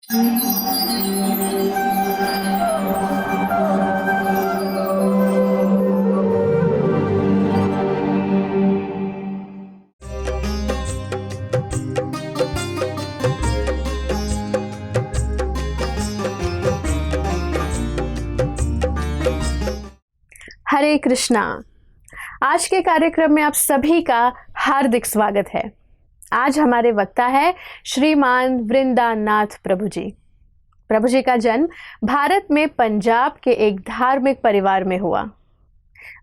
हरे कृष्णा। आज के कार्यक्रम में आप सभी का हार्दिक स्वागत है। आज हमारे वक्ता है श्रीमान वृंदानाथ प्रभु जी। प्रभु जी का जन्म भारत में पंजाब के एक धार्मिक परिवार में हुआ।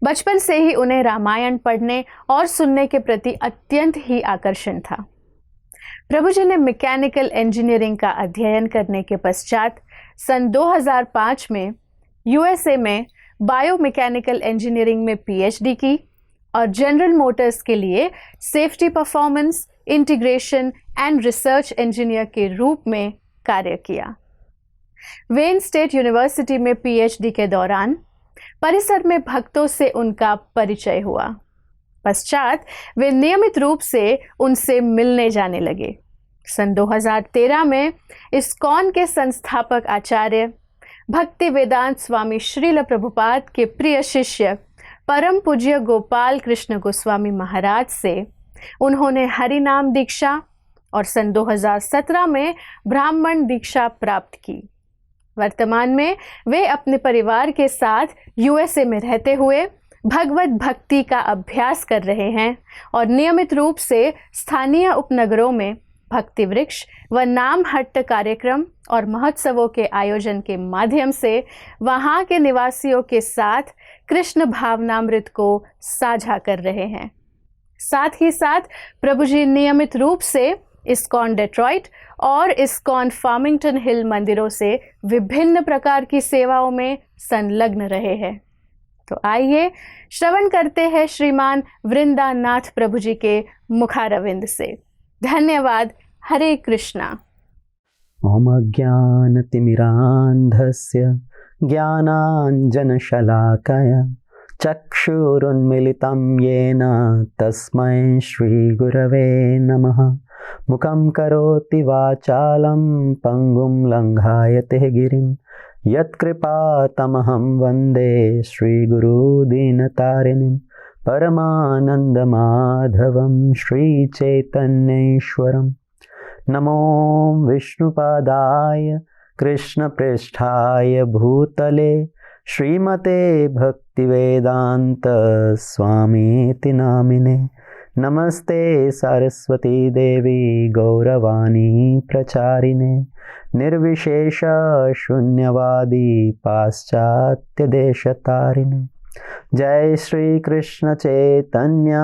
बचपन से ही उन्हें रामायण पढ़ने और सुनने के प्रति अत्यंत ही आकर्षण था। प्रभु जी ने मैकेनिकल इंजीनियरिंग का अध्ययन करने के पश्चात सन 2005 में यूएसए में बायोमैकेनिकल इंजीनियरिंग में पीएचडी की और जनरल मोटर्स के लिए safety performance integration and research engineer के रूप में कार्य किया। वेन स्टेट यूनिवर्सिटी में पीएचडी के दौरान परिसर में भक्तों से उनका परिचय हुआ। पश्चात वे नियमित रूप से उनसे मिलने जाने लगे। सन 2013 में इस्कॉन के संस्थापक आचार्य भक्ति वेदांत स्वामी श्रील प्रभुपाद के प्रिय शिष्य परम पूज्य गोपाल कृष्ण गोस्वामी महाराज से उन्होंने हरि नाम दीक्षा और सन 2017 में ब्राह्मण दीक्षा प्राप्त की। वर्तमान में वे अपने परिवार के साथ यूएसए में रहते हुए भगवत भक्ति का अभ्यास कर रहे हैं और नियमित रूप से स्थानीय उपनगरों में भक्ति वृक्ष व नाम हट्ट कार्यक्रम और महोत्सवों के आयोजन के माध्यम से वहां के निवासियों के साथ कृष्ण भावनामृत को साझा कर रहे हैं। साथ ही साथ प्रभु जी नियमित रूप से इस्कॉन डेट्रॉइट और इस्कॉन फार्मिंगटन हिल मंदिरों से विभिन्न प्रकार की सेवाओं में संलग्न रहे हैं। तो आइए श्रवण करते हैं श्रीमान वृंदानाथ प्रभु जी के मुखारविंद से। धन्यवाद। हरे कृष्णा। ओम अज्ञानतिमिरान्धस्य ज्ञानाञ्जनशलाकया चक्षुरुन्मिलितं येन तस्मै श्रीगुरवे नमः। मुखं करोति वाचालं पङ्गुं लङ्घायते गिरिं यत्कृपातमहं वन्दे श्रीगुरुदीनतारिणीं परमानन्दमाधवं श्रीचैतन्येश्वरम्। नमो विष्णुपादाय कृष्णपृष्ठाय भूतले श्रीमते भक्तिवेदान्त स्वामीति नामिने। नमस्ते सरस्वती देवी गौरवाणी प्रचारिणे निर्विशेष शून्यवादी पाश्चात्य देशतारिणे। जय श्री कृष्ण चैतन्य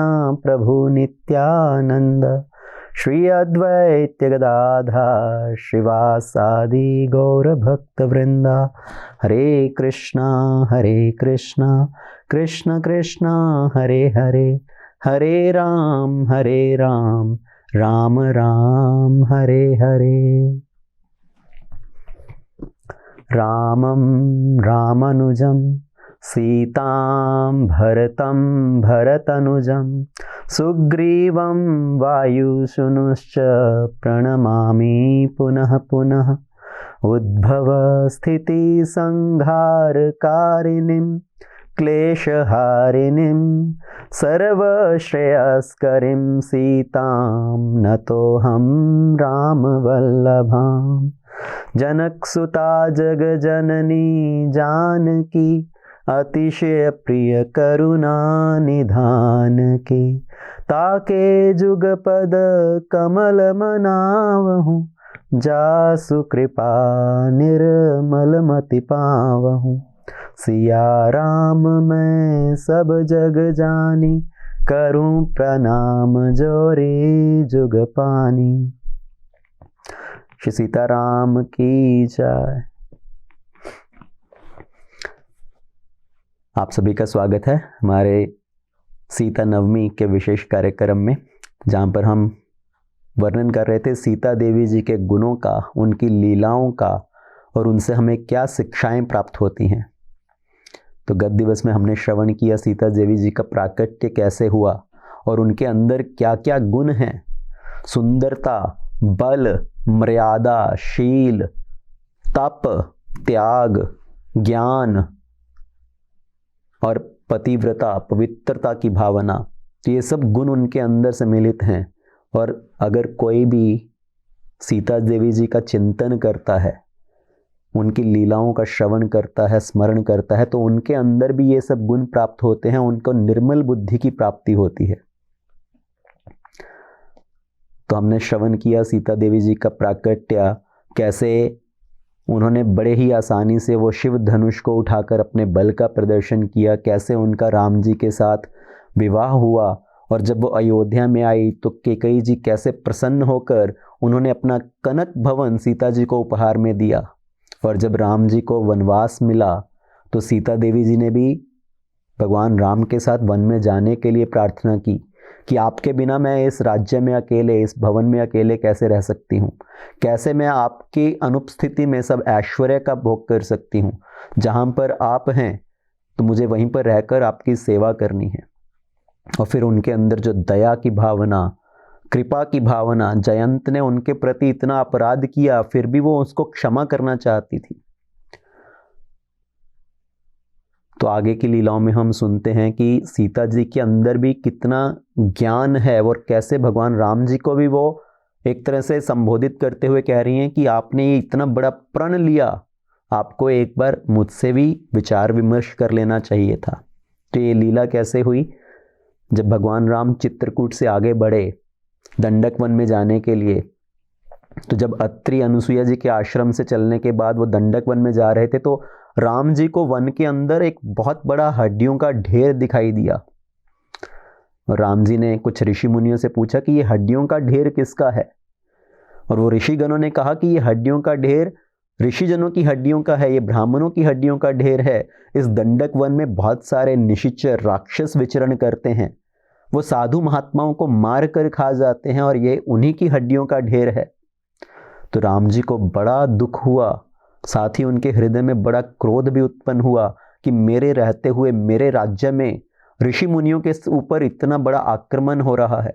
प्रभु नित्यानंद श्री अद्वैत गदाधर श्रीवासादि गौर भक्त वृंदा। हरे कृष्णा कृष्ण कृष्ण हरे हरे, हरे राम राम राम हरे हरे। रामं रामानुजं सीतां भरतं भरतनुजं सुग्रीवं वायुसूनुश्च प्रणमामि पुनः पुनः। उद्भवस्थितिसंहारकारिणीं क्लेशहारिणीं सर्वश्रेयस्करीं सीतां नतोऽहं रामवल्लभाम्। जनकसुता जगजननी जानकी अतिशय प्रिय करुणा निधान की। ताके जुगपद कमल मनावहु जासु कृपा निर्मल मति पावहु। सिया राम मैं सब जग जानी करूं प्रणाम जोरी जुग पानी। श्री सीताराम की जय। आप सभी का स्वागत है हमारे सीता नवमी के विशेष कार्यक्रम में, जहाँ पर हम वर्णन कर रहे थे सीता देवी जी के गुणों का, उनकी लीलाओं का और उनसे हमें क्या शिक्षाएं प्राप्त होती हैं। तो गत दिवस में हमने श्रवण किया सीता देवी जी का प्राकट्य कैसे हुआ और उनके अंदर क्या क्या गुण हैं। सुंदरता, बल, मर्यादा, शील, तप, त्याग, ज्ञान और पतिव्रता, पवित्रता की भावना, तो ये सब गुण उनके अंदर सम्मिलित हैं। और अगर कोई भी सीता देवी जी का चिंतन करता है, उनकी लीलाओं का श्रवण करता है, स्मरण करता है, तो उनके अंदर भी ये सब गुण प्राप्त होते हैं, उनको निर्मल बुद्धि की प्राप्ति होती है। तो हमने श्रवण किया सीता देवी जी का प्राकट्य, कैसे उन्होंने बड़े ही आसानी से वो शिव धनुष को उठाकर अपने बल का प्रदर्शन किया, कैसे उनका राम जी के साथ विवाह हुआ, और जब वो अयोध्या में आई तो कैकेयी जी कैसे प्रसन्न होकर उन्होंने अपना कनक भवन सीता जी को उपहार में दिया। और जब राम जी को वनवास मिला तो सीता देवी जी ने भी भगवान राम के साथ वन में जाने के लिए प्रार्थना की कि आपके बिना मैं इस राज्य में अकेले, इस भवन में अकेले कैसे रह सकती हूँ, कैसे मैं आपकी अनुपस्थिति में सब ऐश्वर्य का भोग कर सकती हूँ। जहाँ पर आप हैं तो मुझे वहीं पर रहकर आपकी सेवा करनी है। और फिर उनके अंदर जो दया की भावना, कृपा की भावना, जयंत ने उनके प्रति इतना अपराध किया फिर भी वो उसको क्षमा करना चाहती थी। तो आगे की लीलाओं में हम सुनते हैं कि सीता जी के अंदर भी कितना ज्ञान है और कैसे भगवान राम जी को भी वो एक तरह से संबोधित करते हुए कह रही हैं कि आपने ये इतना बड़ा प्रण लिया, आपको एक बार मुझसे भी विचार विमर्श कर लेना चाहिए था। तो ये लीला कैसे हुई, जब भगवान राम चित्रकूट से आगे बढ़े दंडक वन में जाने के लिए, तो जब अत्रि अनुसुईया जी के आश्रम से चलने के बाद वो दंडक वन में जा रहे थे तो राम जी को वन के अंदर एक बहुत बड़ा हड्डियों का ढेर दिखाई दिया। और राम जी ने कुछ ऋषि मुनियों से पूछा कि ये हड्डियों का ढेर किसका है, और वो ऋषिगणों ने कहा कि ये हड्डियों का ढेर ऋषिजनों की हड्डियों का है, ये ब्राह्मणों की हड्डियों का ढेर है। इस दंडक वन में बहुत सारे निशिचर राक्षस विचरण करते हैं, वो साधु महात्माओं को मार कर खा जाते हैं, और ये उन्हीं की हड्डियों का ढेर है। तो राम जी को बड़ा दुख हुआ, साथ ही उनके हृदय में बड़ा क्रोध भी उत्पन्न हुआ कि मेरे रहते हुए मेरे राज्य में ऋषि मुनियों के ऊपर इतना बड़ा आक्रमण हो रहा है।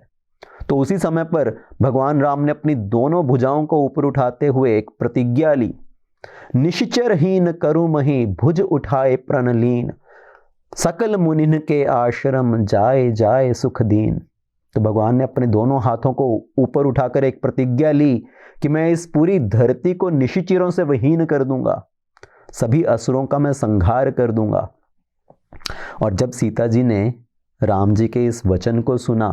तो उसी समय पर भगवान राम ने अपनी दोनों भुजाओं को ऊपर उठाते हुए एक प्रतिज्ञा ली, निश्चरहीन करु मही भुज उठाए प्रणलीन, सकल मुनिन के आश्रम जाए जाए सुख दीन। तो भगवान ने अपने दोनों हाथों को ऊपर उठाकर एक प्रतिज्ञा ली कि मैं इस पूरी धरती को निशिचरों से विहीन कर दूंगा, सभी असुरों का मैं संहार कर दूंगा। और जब सीता जी ने राम जी के इस वचन को सुना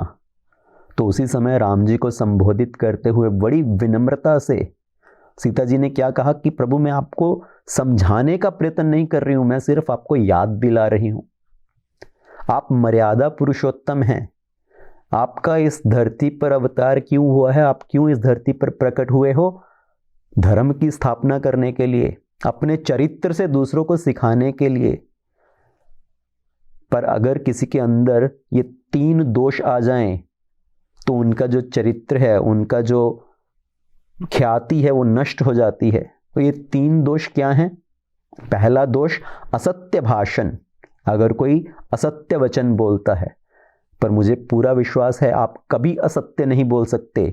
तो उसी समय राम जी को संबोधित करते हुए बड़ी विनम्रता से सीता जी ने क्या कहा कि प्रभु मैं आपको समझाने का प्रयत्न नहीं कर रही हूं, मैं सिर्फ आपको याद दिला रही हूं। आप मर्यादा पुरुषोत्तम हैं, आपका इस धरती पर अवतार क्यों हुआ है, आप क्यों इस धरती पर प्रकट हुए हो, धर्म की स्थापना करने के लिए, अपने चरित्र से दूसरों को सिखाने के लिए। पर अगर किसी के अंदर ये 3 दोष आ जाएं तो उनका जो चरित्र है, उनका जो ख्याति है वो नष्ट हो जाती है। तो ये 3 दोष क्या हैं? पहला दोष असत्य भाषण, अगर कोई असत्य वचन बोलता है, पर मुझे पूरा विश्वास है आप कभी असत्य नहीं बोल सकते।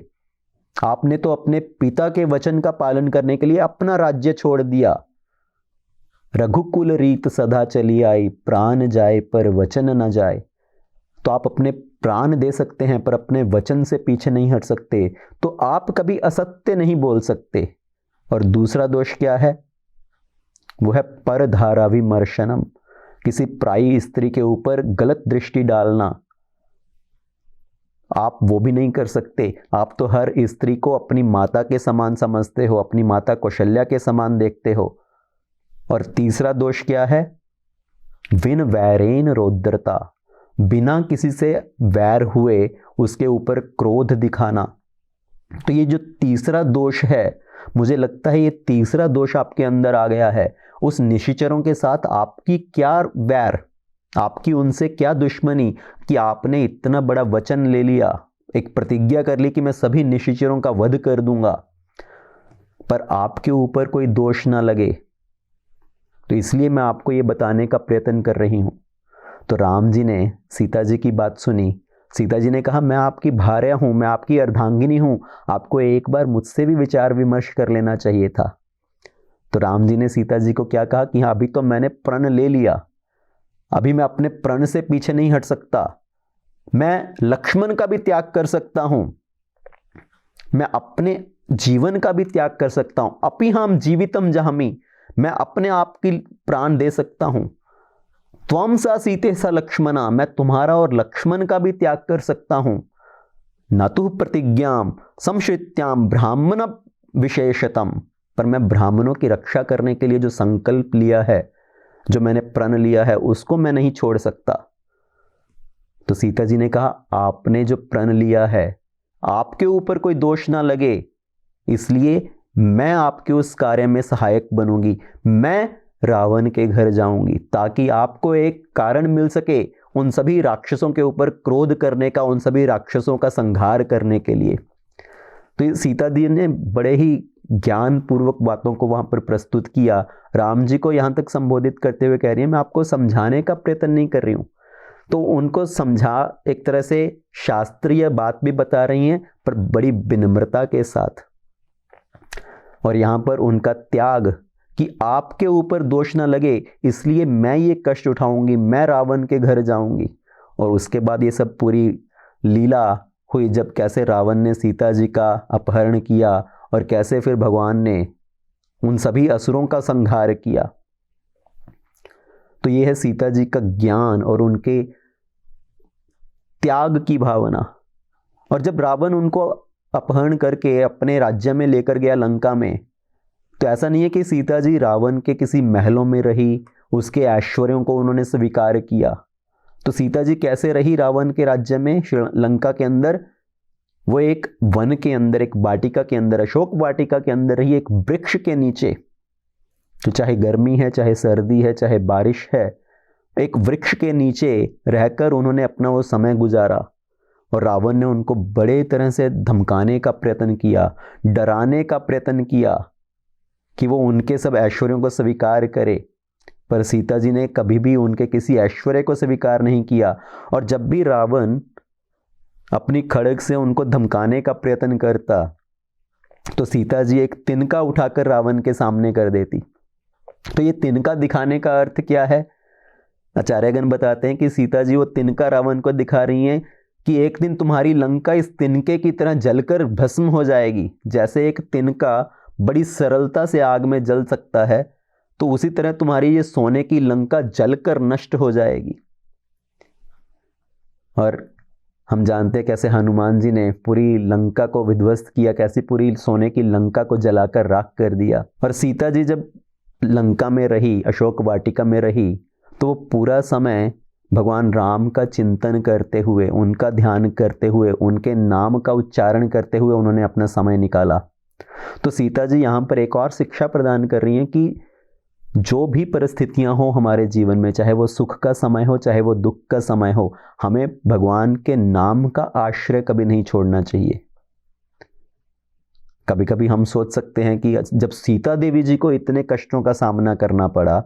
आपने तो अपने पिता के वचन का पालन करने के लिए अपना राज्य छोड़ दिया। रघुकुल रीत सदा चली आई, प्राण जाए पर वचन न जाए। तो आप अपने प्राण दे सकते हैं पर अपने वचन से पीछे नहीं हट सकते, तो आप कभी असत्य नहीं बोल सकते। और दूसरा दोष क्या है? वो है परधारा विमर्शनम, किसी पराई स्त्री के ऊपर गलत दृष्टि डालना। आप वो भी नहीं कर सकते। आप तो हर स्त्री को अपनी माता के समान समझते हो, अपनी माता कौशल्या के समान देखते हो। और तीसरा दोष क्या है? विन वैरेन रौद्रता, बिना किसी से वैर हुए उसके ऊपर क्रोध दिखाना। तो ये जो तीसरा दोष है, मुझे लगता है ये तीसरा दोष आपके अंदर आ गया है। उस निशिचरों के साथ आपकी क्या वैर, आपकी उनसे क्या दुश्मनी कि आपने इतना बड़ा वचन ले लिया, एक प्रतिज्ञा कर ली कि मैं सभी निशिचरों का वध कर दूंगा, पर आपके ऊपर कोई दोष ना लगे। तो इसलिए मैं आपको ये बताने का प्रयत्न कर रही हूं। तो राम जी ने सीता जी की बात सुनी। सीता जी ने कहा मैं आपकी भार्या हूं, मैं आपकी अर्धांगिनी हूं, आपको एक बार मुझसे भी विचार विमर्श कर लेना चाहिए था। तो राम जी ने सीता जी को क्या कहा कि हाँ, अभी तो मैंने प्रण ले लिया, अभी मैं अपने प्रण से पीछे नहीं हट सकता, मैं लक्ष्मण का भी त्याग कर सकता हूं, मैं अपने जीवन का भी त्याग कर सकता हूं, अपि हम जीवितम जहामि, मैं अपने आप की प्राण दे सकता हूं। त्वम सा सीते सा लक्ष्मणा, मैं तुम्हारा और लक्ष्मण का भी त्याग कर सकता हूं। न तु प्रतिज्ञाम संश्रित्याम ब्राह्मण विशेषतम, पर मैं ब्राह्मणों की रक्षा करने के लिए जो संकल्प लिया है, जो मैंने प्रण लिया है, उसको मैं नहीं छोड़ सकता। तो सीता जी ने कहा, आपने जो प्रण लिया है, आपके ऊपर कोई दोष ना लगे, इसलिए मैं आपके उस कार्य में सहायक बनूंगी, मैं रावण के घर जाऊंगी, ताकि आपको एक कारण मिल सके उन सभी राक्षसों के ऊपर क्रोध करने का, उन सभी राक्षसों का संहार करने के लिए। तो सीता जी ने बड़े ही ज्ञान पूर्वक बातों को वहां पर प्रस्तुत किया। राम जी को यहां तक संबोधित करते हुए कह रही है, मैं आपको समझाने का प्रयत्न नहीं कर रही हूं। तो उनको समझा, एक तरह से शास्त्रीय बात भी बता रही हैं, पर बड़ी विनम्रता के साथ। और यहां पर उनका त्याग कि आपके ऊपर दोष ना लगे, इसलिए मैं ये कष्ट उठाऊंगी, मैं रावण के घर जाऊंगी। और उसके बाद ये सब पूरी लीला हुई, जब कैसे रावण ने सीता जी का अपहरण किया और कैसे फिर भगवान ने उन सभी असुरों का संहार किया। तो ये है सीता जी का ज्ञान और उनके त्याग की भावना। और जब रावण उनको अपहरण करके अपने राज्य में लेकर गया लंका में, तो ऐसा नहीं है कि सीता जी रावण के किसी महलों में रही, उसके ऐश्वर्यों को उन्होंने स्वीकार किया। तो सीता जी कैसे रही रावण के राज्य में, लंका के अंदर? वो एक वन के अंदर, एक वाटिका के अंदर, अशोक वाटिका के अंदर रही, एक वृक्ष के नीचे। तो चाहे गर्मी है, चाहे सर्दी है, चाहे बारिश है, एक वृक्ष के नीचे रहकर उन्होंने अपना वो समय गुजारा। और रावण ने उनको बड़े तरह से धमकाने का प्रयत्न किया, डराने का प्रयत्न किया कि वो उनके सब ऐश्वर्यों को स्वीकार करे। पर सीता जी ने कभी भी उनके किसी ऐश्वर्य को स्वीकार नहीं किया। और जब भी रावण अपनी खड़ग से उनको धमकाने का प्रयत्न करता, तो सीता जी एक तिनका उठाकर रावण के सामने कर देती। तो ये तिनका दिखाने का अर्थ क्या है? आचार्यगण बताते हैं कि सीता जी वो तिनका रावण को दिखा रही हैं कि एक दिन तुम्हारी लंका इस तिनके की तरह जलकर भस्म हो जाएगी। जैसे एक तिनका बड़ी सरलता से आग में जल सकता है, तो उसी तरह तुम्हारी ये सोने की लंका जलकर नष्ट हो जाएगी। और हम जानते हैं कैसे हनुमान जी ने पूरी लंका को विध्वस्त किया, कैसे पूरी सोने की लंका को जलाकर राख कर दिया। और सीता जी जब लंका में रही, अशोक वाटिका में रही, तो वो पूरा समय भगवान राम का चिंतन करते हुए, उनका ध्यान करते हुए, उनके नाम का उच्चारण करते हुए उन्होंने अपना समय निकाला। तो सीता जी यहाँ पर एक और शिक्षा प्रदान कर रही हैं कि जो भी परिस्थितियां हो हमारे जीवन में, चाहे वो सुख का समय हो, चाहे वो दुख का समय हो, हमें भगवान के नाम का आश्रय कभी नहीं छोड़ना चाहिए। कभी कभी हम सोच सकते हैं कि जब सीता देवी जी को इतने कष्टों का सामना करना पड़ा,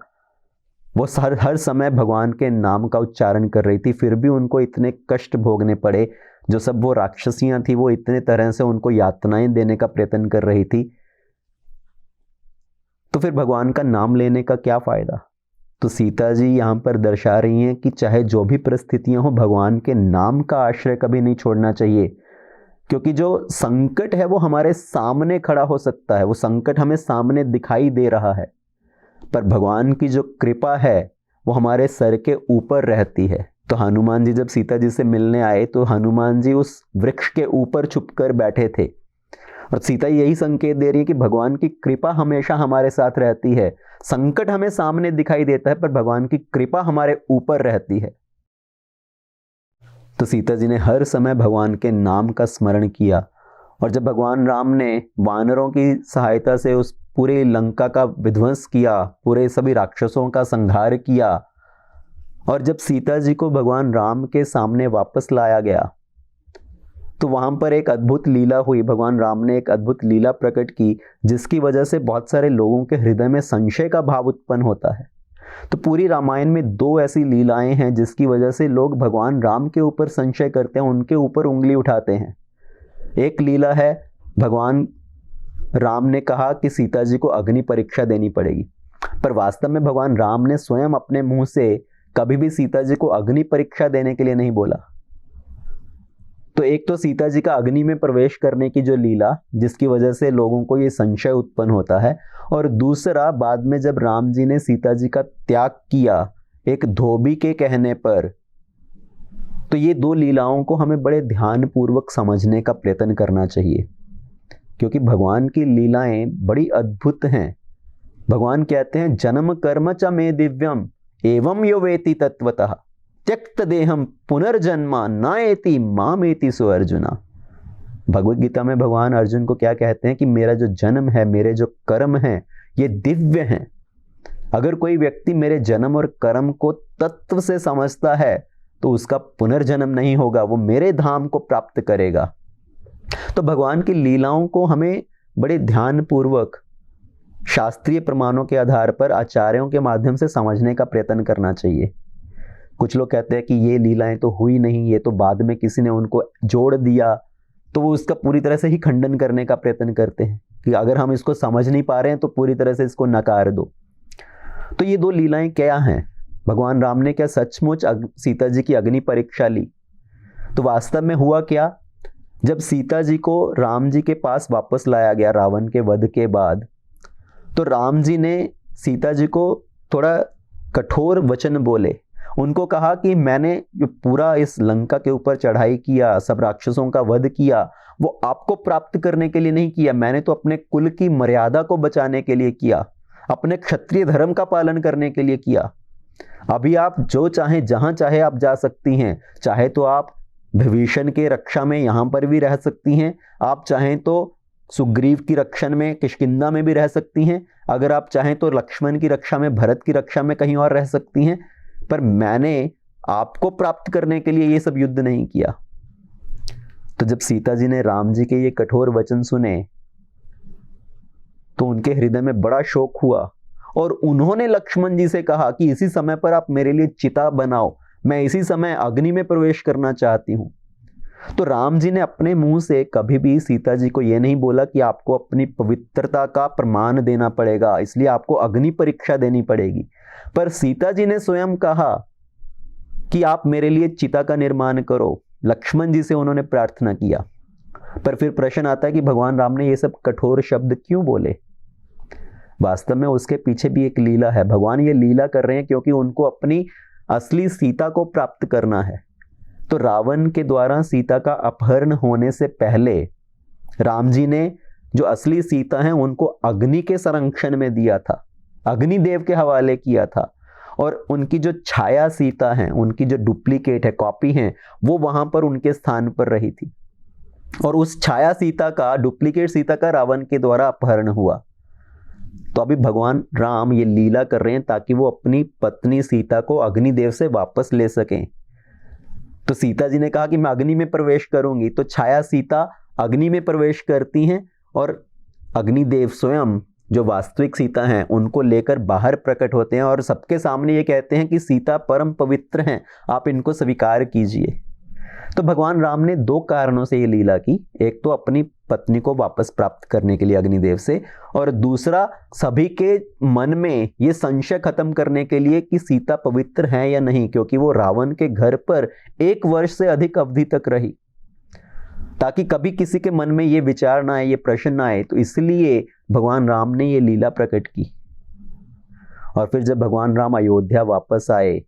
वो हर समय भगवान के नाम का उच्चारण कर रही थी, फिर भी उनको इतने कष्ट भोगने पड़े। जो सब वो राक्षसियां थी, वो इतने तरह से उनको यातनाएं देने का प्रयत्न कर रही थी, तो फिर भगवान का नाम लेने का क्या फायदा? तो सीता जी यहाँ पर दर्शा रही हैं कि चाहे जो भी परिस्थितियां हो, भगवान के नाम का आश्रय कभी नहीं छोड़ना चाहिए। क्योंकि जो संकट है वो हमारे सामने खड़ा हो सकता है, वो संकट हमें सामने दिखाई दे रहा है, पर भगवान की जो कृपा है वो हमारे सर के ऊपर रहती है। तो हनुमान जी जब सीता जी से मिलने आए, तो हनुमान जी उस वृक्ष के ऊपर छुपकर बैठे थे। और सीता यही संकेत दे रही है कि भगवान की कृपा हमेशा हमारे साथ रहती है। संकट हमें सामने दिखाई देता है, पर भगवान की कृपा हमारे ऊपर रहती है। तो सीता जी ने हर समय भगवान के नाम का स्मरण किया। और जब भगवान राम ने वानरों की सहायता से उस पूरे लंका का विध्वंस किया, पूरे सभी राक्षसों का संहार किया, और जब सीता जी को भगवान राम के सामने वापस लाया गया, तो वहां पर एक अद्भुत लीला हुई। भगवान राम ने एक अद्भुत लीला प्रकट की, जिसकी वजह से बहुत सारे लोगों के हृदय में संशय का भाव उत्पन्न होता है। तो पूरी रामायण में दो ऐसी लीलाएं हैं जिसकी वजह से लोग भगवान राम के ऊपर संशय करते हैं, उनके ऊपर उंगली उठाते हैं। एक लीला है भगवान राम ने कहा कि सीता जी को अग्नि परीक्षा देनी पड़ेगी, पर वास्तव में भगवान राम ने स्वयं अपने मुंह से कभी भी सीता जी को अग्नि परीक्षा देने के लिए नहीं बोला। तो एक तो सीता जी का अग्नि में प्रवेश करने की जो लीला, जिसकी वजह से लोगों को ये संशय उत्पन्न होता है, और दूसरा बाद में जब राम जी ने सीता जी का त्याग किया एक धोबी के कहने पर, तो ये दो लीलाओं को हमें बड़े ध्यानपूर्वक समझने का प्रयत्न करना चाहिए, क्योंकि भगवान की लीलाएं बड़ी अद्भुत हैं। भगवान कहते हैं जन्म कर्म च मे दिव्यम एवं यो वेति तत्वतः त्यक्त देहम पुनर्जन्मा नाएति मामेति सो अर्जुना। भगवत गीता में भगवान अर्जुन को क्या कहते हैं कि मेरा जो जन्म है, मेरे जो कर्म हैं, ये दिव्य हैं। अगर कोई व्यक्ति मेरे जन्म और कर्म को तत्व से समझता है तो उसका पुनर्जन्म नहीं होगा, वो मेरे धाम को प्राप्त करेगा। तो भगवान की लीलाओं को हमें बड़े ध्यानपूर्वक शास्त्रीय प्रमाणों के आधार पर आचार्यों के माध्यम से समझने का प्रयत्न करना चाहिए। कुछ लोग कहते हैं कि ये लीलाएं तो हुई नहीं, ये तो बाद में किसी ने उनको जोड़ दिया, तो वो उसका पूरी तरह से ही खंडन करने का प्रयत्न करते हैं कि अगर हम इसको समझ नहीं पा रहे हैं तो पूरी तरह से इसको नकार दो। तो ये दो लीलाएं क्या हैं? भगवान राम ने क्या सचमुच सीता जी की अग्नि परीक्षा ली? तो वास्तव में हुआ क्या, जब सीता जी को राम जी के पास वापस लाया गया रावण के वध के बाद, तो राम जी ने सीता जी को थोड़ा कठोर वचन बोले। उनको कहा कि मैंने जो पूरा इस लंका के ऊपर चढ़ाई किया, सब राक्षसों का वध किया, वो आपको प्राप्त करने के लिए नहीं किया, मैंने तो अपने कुल की मर्यादा को बचाने के लिए किया, अपने क्षत्रिय धर्म का पालन करने के लिए किया। अभी आप जो चाहें जहां चाहे आप जा सकती हैं, चाहे तो आप विभीषण के रक्षा में यहां पर भी रह सकती हैं, आप चाहें तो सुग्रीव की रक्षा में किष्किंधा में भी रह सकती हैं, अगर आप चाहें तो लक्ष्मण की रक्षा में, भरत की रक्षा में कहीं और रह सकती हैं, पर मैंने आपको प्राप्त करने के लिए ये सब युद्ध नहीं किया। तो जब सीता जी ने राम जी के ये कठोर वचन सुने तो उनके हृदय में बड़ा शोक हुआ, और उन्होंने लक्ष्मण जी से कहा कि इसी समय पर आप मेरे लिए चिता बनाओ, मैं इसी समय अग्नि में प्रवेश करना चाहती हूं। तो राम जी ने अपने मुंह से कभी भी सीता जी को यह नहीं बोला कि आपको अपनी पवित्रता का प्रमाण देना पड़ेगा, इसलिए आपको अग्नि परीक्षा देनी पड़ेगी, पर सीता जी ने स्वयं कहा कि आप मेरे लिए चिता का निर्माण करो। लक्ष्मण जी से उन्होंने प्रार्थना किया। पर फिर प्रश्न आता है कि भगवान राम ने ये सब कठोर शब्द क्यों बोले? वास्तव में उसके पीछे भी एक लीला है। भगवान ये लीला कर रहे हैं क्योंकि उनको अपनी असली सीता को प्राप्त करना है। तो रावण के द्वारा सीता का अपहरण होने से पहले राम जी ने जो असली सीता है उनको अग्नि के संरक्षण में दिया था, अग्निदेव के हवाले किया था, और उनकी जो छाया सीता है, उनकी जो डुप्लीकेट है, कॉपी है, वो वहां पर उनके स्थान पर रही थी, और उस छाया सीता का, डुप्लीकेट सीता का रावण के द्वारा अपहरण हुआ। तो अभी भगवान राम ये लीला कर रहे हैं ताकि वो अपनी पत्नी सीता को अग्निदेव से वापस ले सकें। तो सीता जी ने कहा कि मैं अग्नि में प्रवेश करूंगी, तो छाया सीता अग्नि में प्रवेश करती हैं, और अग्निदेव स्वयं जो वास्तविक सीता हैं उनको लेकर बाहर प्रकट होते हैं और सबके सामने ये कहते हैं कि सीता परम पवित्र हैं, आप इनको स्वीकार कीजिए। तो भगवान राम ने दो कारणों से ये लीला की, एक तो अपनी पत्नी को वापस प्राप्त करने के लिए अग्निदेव से, और दूसरा सभी के मन में ये संशय खत्म करने के लिए कि सीता पवित्र है या नहीं, क्योंकि वो रावण के घर पर 1 वर्ष से अधिक अवधि तक रही, ताकि कभी किसी के मन में ये विचार ना आए, ये प्रश्न ना आए। तो इसलिए भगवान राम ने ये लीला प्रकट की। और फिर जब भगवान राम अयोध्या वापस आए,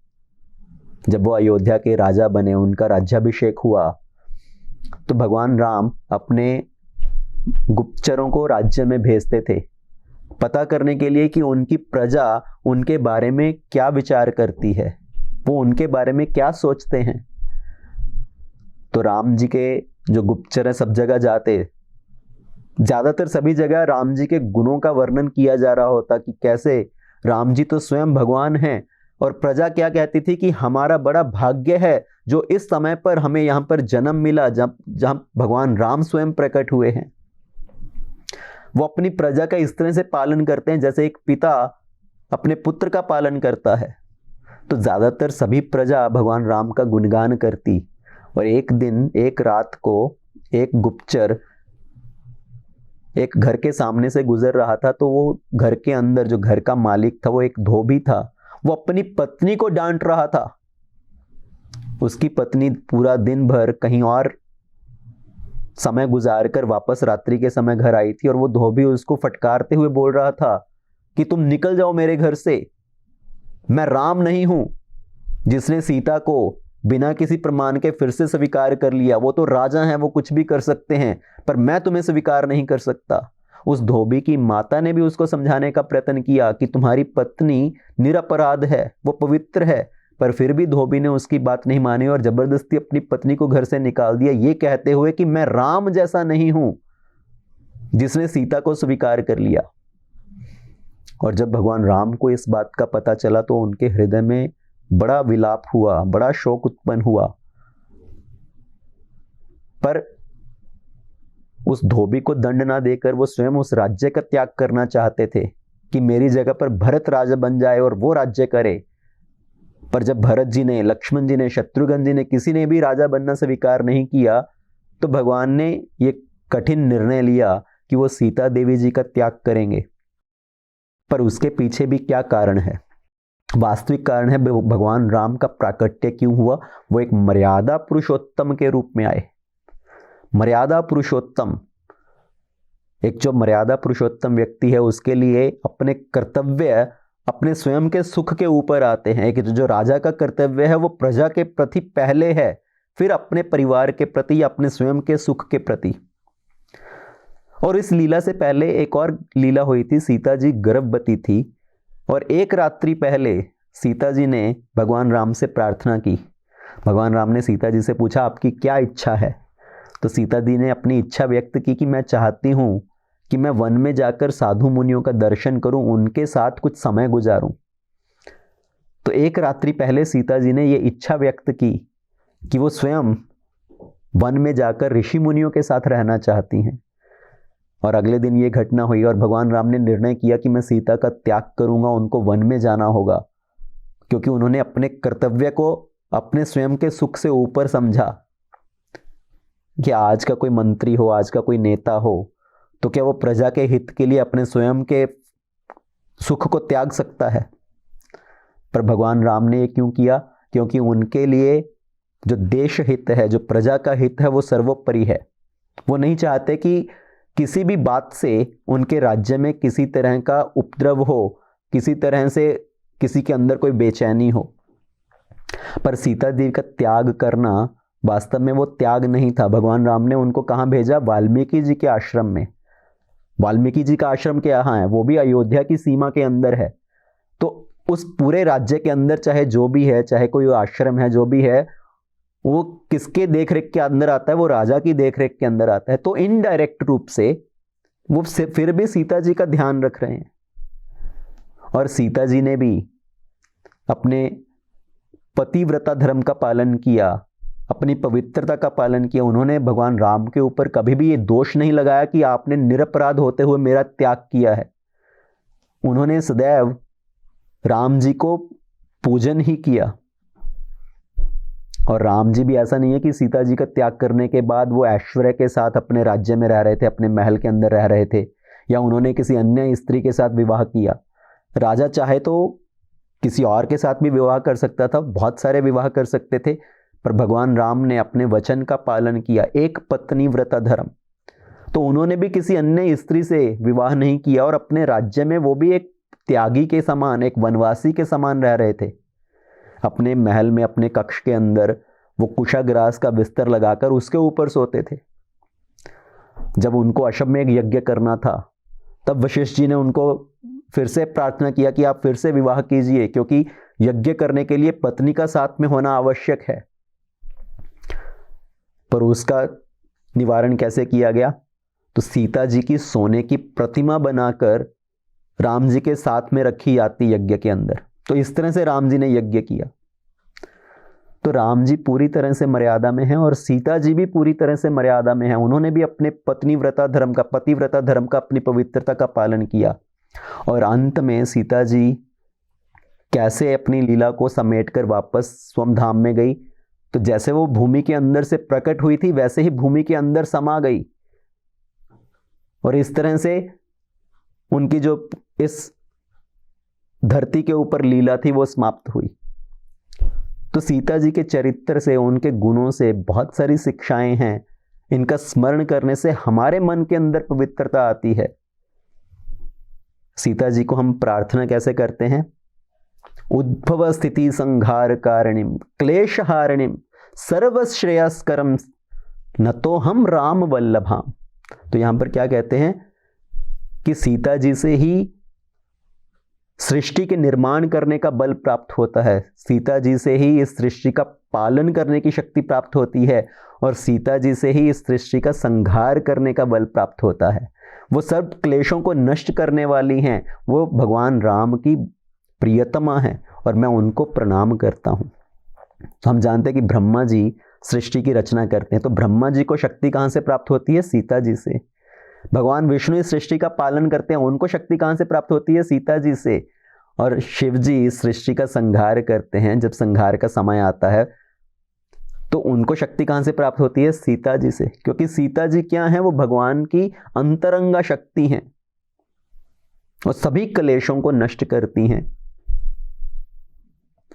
जब वो अयोध्या के राजा बने, उनका राज्याभिषेक हुआ, तो भगवान राम अपने गुप्तचरों को राज्य में भेजते थे पता करने के लिए कि उनकी प्रजा उनके बारे में क्या विचार करती है, वो उनके बारे में क्या सोचते हैं। तो राम जी के जो गुप्तचर हैं सब जगह जाते, ज्यादातर सभी जगह राम जी के गुणों का वर्णन किया जा रहा होता कि कैसे राम जी तो स्वयं भगवान हैं, और प्रजा क्या कहती थी कि हमारा बड़ा भाग्य है जो इस समय पर हमें यहाँ पर जन्म मिला जहाँ भगवान राम स्वयं प्रकट हुए हैं। वो अपनी प्रजा का इस तरह से पालन करते हैं जैसे एक पिता अपने पुत्र का पालन करता है। तो ज्यादातर सभी प्रजा भगवान राम का गुणगान करती, और एक दिन एक रात को एक गुप्तचर एक घर के सामने से गुजर रहा था, तो वो घर के अंदर जो घर का मालिक था, वो एक धोबी था, वो अपनी पत्नी को डांट रहा था। उसकी पत्नी पूरा दिन भर कहीं और समय गुजार कर वापस रात्रि के समय घर आई थी, और वो धोबी उसको फटकारते हुए बोल रहा था कि तुम निकल जाओ मेरे घर से, मैं राम नहीं हूं जिसने सीता को बिना किसी प्रमाण के फिर से स्वीकार कर लिया। वो तो राजा हैं, वो कुछ भी कर सकते हैं, पर मैं तुम्हें स्वीकार नहीं कर सकता। उस धोबी की माता ने भी उसको समझाने का प्रयत्न किया कि तुम्हारी पत्नी निरपराध है, वो पवित्र है, पर फिर भी धोबी ने उसकी बात नहीं मानी और जबरदस्ती अपनी पत्नी को घर से निकाल दिया, ये कहते हुए कि मैं राम जैसा नहीं हूं जिसने सीता को स्वीकार कर लिया। और जब भगवान राम को इस बात का पता चला तो उनके हृदय में बड़ा विलाप हुआ, बड़ा शोक उत्पन्न हुआ। पर उस धोबी को दंड ना देकर वो स्वयं उस राज्य का त्याग करना चाहते थे कि मेरी जगह पर भरत राजा बन जाए और वो राज्य करे। पर जब भरत जी ने, लक्ष्मण जी ने, शत्रुघ्न जी ने, किसी ने भी राजा बनना स्वीकार नहीं किया, तो भगवान ने ये कठिन निर्णय लिया कि वो सीता देवी जी का त्याग करेंगे। पर उसके पीछे भी क्या कारण है? वास्तविक कारण है भगवान राम का प्राकट्य क्यों हुआ। वो एक मर्यादा पुरुषोत्तम के रूप में आए। मर्यादा पुरुषोत्तम, एक जो मर्यादा पुरुषोत्तम व्यक्ति है उसके लिए अपने कर्तव्य अपने स्वयं के सुख के ऊपर आते हैं। एक जो राजा का कर्तव्य है वो प्रजा के प्रति पहले है, फिर अपने परिवार के प्रति या अपने स्वयं के सुख के प्रति। और इस लीला से पहले एक और लीला हुई थी। सीता जी गर्भवती थी और एक रात्रि पहले सीता जी ने भगवान राम से प्रार्थना की। भगवान राम ने सीता जी से पूछा, आपकी क्या इच्छा है? तो सीता जी ने अपनी इच्छा व्यक्त की कि मैं चाहती हूँ कि मैं वन में जाकर साधु मुनियों का दर्शन करूं, उनके साथ कुछ समय गुजारूं। तो एक रात्रि पहले सीता जी ने ये इच्छा व्यक्त की कि वो स्वयं वन में जाकर ऋषि मुनियों के साथ रहना चाहती हैं। और अगले दिन ये घटना हुई और भगवान राम ने निर्णय किया कि मैं सीता का त्याग करूंगा, उनको वन में जाना होगा, क्योंकि उन्होंने अपने कर्तव्य को अपने स्वयं के सुख से ऊपर समझा। कि आज का कोई मंत्री हो, आज का कोई नेता हो, तो क्या वो प्रजा के हित के लिए अपने स्वयं के सुख को त्याग सकता है? पर भगवान राम ने ये क्यों किया? क्योंकि उनके लिए जो देश हित है, जो प्रजा का हित है, वो सर्वोपरि है। वो नहीं चाहते कि किसी भी बात से उनके राज्य में किसी तरह का उपद्रव हो, किसी तरह से किसी के अंदर कोई बेचैनी हो। पर सीता जी का त्याग करना वास्तव में वो त्याग नहीं था। भगवान राम ने उनको कहाँ भेजा? वाल्मीकि जी के आश्रम में। वाल्मीकि जी का आश्रम कहाँ है? वो भी अयोध्या की सीमा के अंदर है। तो उस पूरे राज्य के अंदर चाहे जो भी है, चाहे कोई आश्रम है, जो भी है, वो किसके देखरेख के अंदर आता है? वो राजा की देखरेख के अंदर आता है। तो इनडायरेक्ट रूप से वो फिर भी सीता जी का ध्यान रख रहे हैं। और सीता जी ने भी अपने पतिव्रता धर्म का पालन किया, अपनी पवित्रता का पालन किया। उन्होंने भगवान राम के ऊपर कभी भी ये दोष नहीं लगाया कि आपने निरपराध होते हुए मेरा त्याग किया है। उन्होंने सदैव राम जी को पूजन ही किया। और राम जी भी ऐसा नहीं है कि सीता जी का त्याग करने के बाद वो ऐश्वर्य के साथ अपने राज्य में रह रहे थे, अपने महल के अंदर रह रहे थे, या उन्होंने किसी अन्य स्त्री के साथ विवाह किया। राजा चाहे तो किसी और के साथ भी विवाह कर सकता था, बहुत सारे विवाह कर सकते थे, पर भगवान राम ने अपने वचन का पालन किया, एक पत्नी व्रता धर्म। तो उन्होंने भी किसी अन्य स्त्री से विवाह नहीं किया और अपने राज्य में वो भी एक त्यागी के समान, एक वनवासी के समान रह रहे थे। अपने महल में, अपने कक्ष के अंदर वो कुशाग्रास का बिस्तर लगाकर उसके ऊपर सोते थे। जब उनको अश्वमेध यज्ञ करना था तब वशिष्ठ जी ने उनको फिर से प्रार्थना किया कि आप फिर से विवाह कीजिए, क्योंकि यज्ञ करने के लिए पत्नी का साथ में होना आवश्यक है। पर उसका निवारण कैसे किया गया? तो सीता जी की सोने की प्रतिमा बनाकर राम जी के साथ में रखी जाती यज्ञ के अंदर। तो इस तरह से राम जी ने यज्ञ किया। तो राम जी पूरी तरह से मर्यादा में हैं और सीता जी भी पूरी तरह से मर्यादा में हैं। उन्होंने भी अपने पतिव्रता धर्म का, अपनी पवित्रता का पालन किया। और अंत में सीता जी कैसे अपनी लीला को समेटकर वापस स्वधाम में गई? तो जैसे वो भूमि के अंदर से प्रकट हुई थी, वैसे ही भूमि के अंदर समा गई। और इस तरह से उनकी जो इस धरती के ऊपर लीला थी वो समाप्त हुई। तो सीता जी के चरित्र से, उनके गुणों से बहुत सारी शिक्षाएं हैं। इनका स्मरण करने से हमारे मन के अंदर पवित्रता आती है। सीता जी को हम प्रार्थना कैसे करते हैं? उद्भव स्थिति संहार कारणिम क्लेश हारणिम सर्वश्रेयस्करम न तो हम राम वल्लभाम। तो यहां पर क्या कहते हैं कि सीता जी से ही सृष्टि के निर्माण करने का बल प्राप्त होता है, सीता जी से ही इस सृष्टि का पालन करने की शक्ति प्राप्त होती है, और सीता जी से ही इस सृष्टि का संहार करने का बल प्राप्त होता है। वो सब क्लेशों को नष्ट करने वाली हैं, वो भगवान राम की प्रियतमा है और मैं उनको प्रणाम करता हूँ। तो हम जानते हैं कि ब्रह्मा जी सृष्टि की रचना करते हैं, तो ब्रह्मा जी को शक्ति कहाँ से प्राप्त होती है? सीता जी से। भगवान विष्णु इस सृष्टि का पालन करते हैं, उनको शक्ति कहाँ से प्राप्त होती है? सीता जी से। और शिव जी इस सृष्टि का संहार करते हैं, जब संहार का समय आता है तो उनको शक्ति कहाँ से प्राप्त होती है? सीता जी से। क्योंकि सीता जी क्या है? वो भगवान की अंतरंगा शक्ति हैं और सभी क्लेशों को नष्ट करती हैं।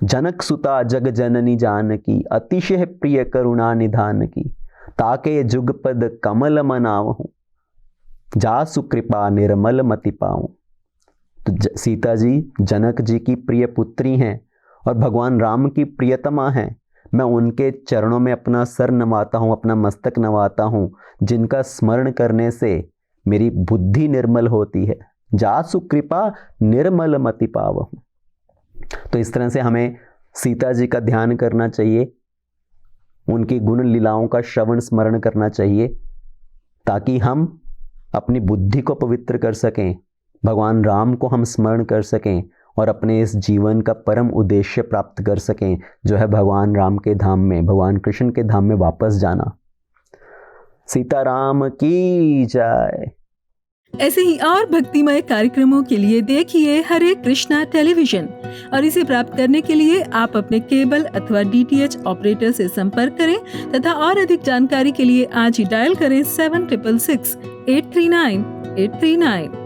जनक सुता जग जननी जानकी अतिशय प्रिय करुणा निधान की ताके जुगपद कमल मनावहूं जासु कृपा निर्मल मति पाऊं। तो सीता जी जनक जी की प्रिय पुत्री हैं और भगवान राम की प्रियतमा हैं। मैं उनके चरणों में अपना सर नवाता हूँ, अपना मस्तक नवाता हूँ, जिनका स्मरण करने से मेरी बुद्धि निर्मल होती है। जासु कृपा निर्मल मति पावहूं। तो इस तरह से हमें सीता जी का ध्यान करना चाहिए, उनकी गुण लीलाओं का श्रवण स्मरण करना चाहिए, ताकि हम अपनी बुद्धि को पवित्र कर सकें, भगवान राम को हम स्मरण कर सकें और अपने इस जीवन का परम उद्देश्य प्राप्त कर सकें, जो है भगवान राम के धाम में, भगवान कृष्ण के धाम में वापस जाना। सीताराम की जय। ऐसे ही और भक्तिमय कार्यक्रमों के लिए देखिए हरे कृष्णा टेलीविजन, और इसे प्राप्त करने के लिए आप अपने केबल अथवा DTH ऑपरेटर से संपर्क करें तथा और अधिक जानकारी के लिए आज ही डायल करें 7666 839 839।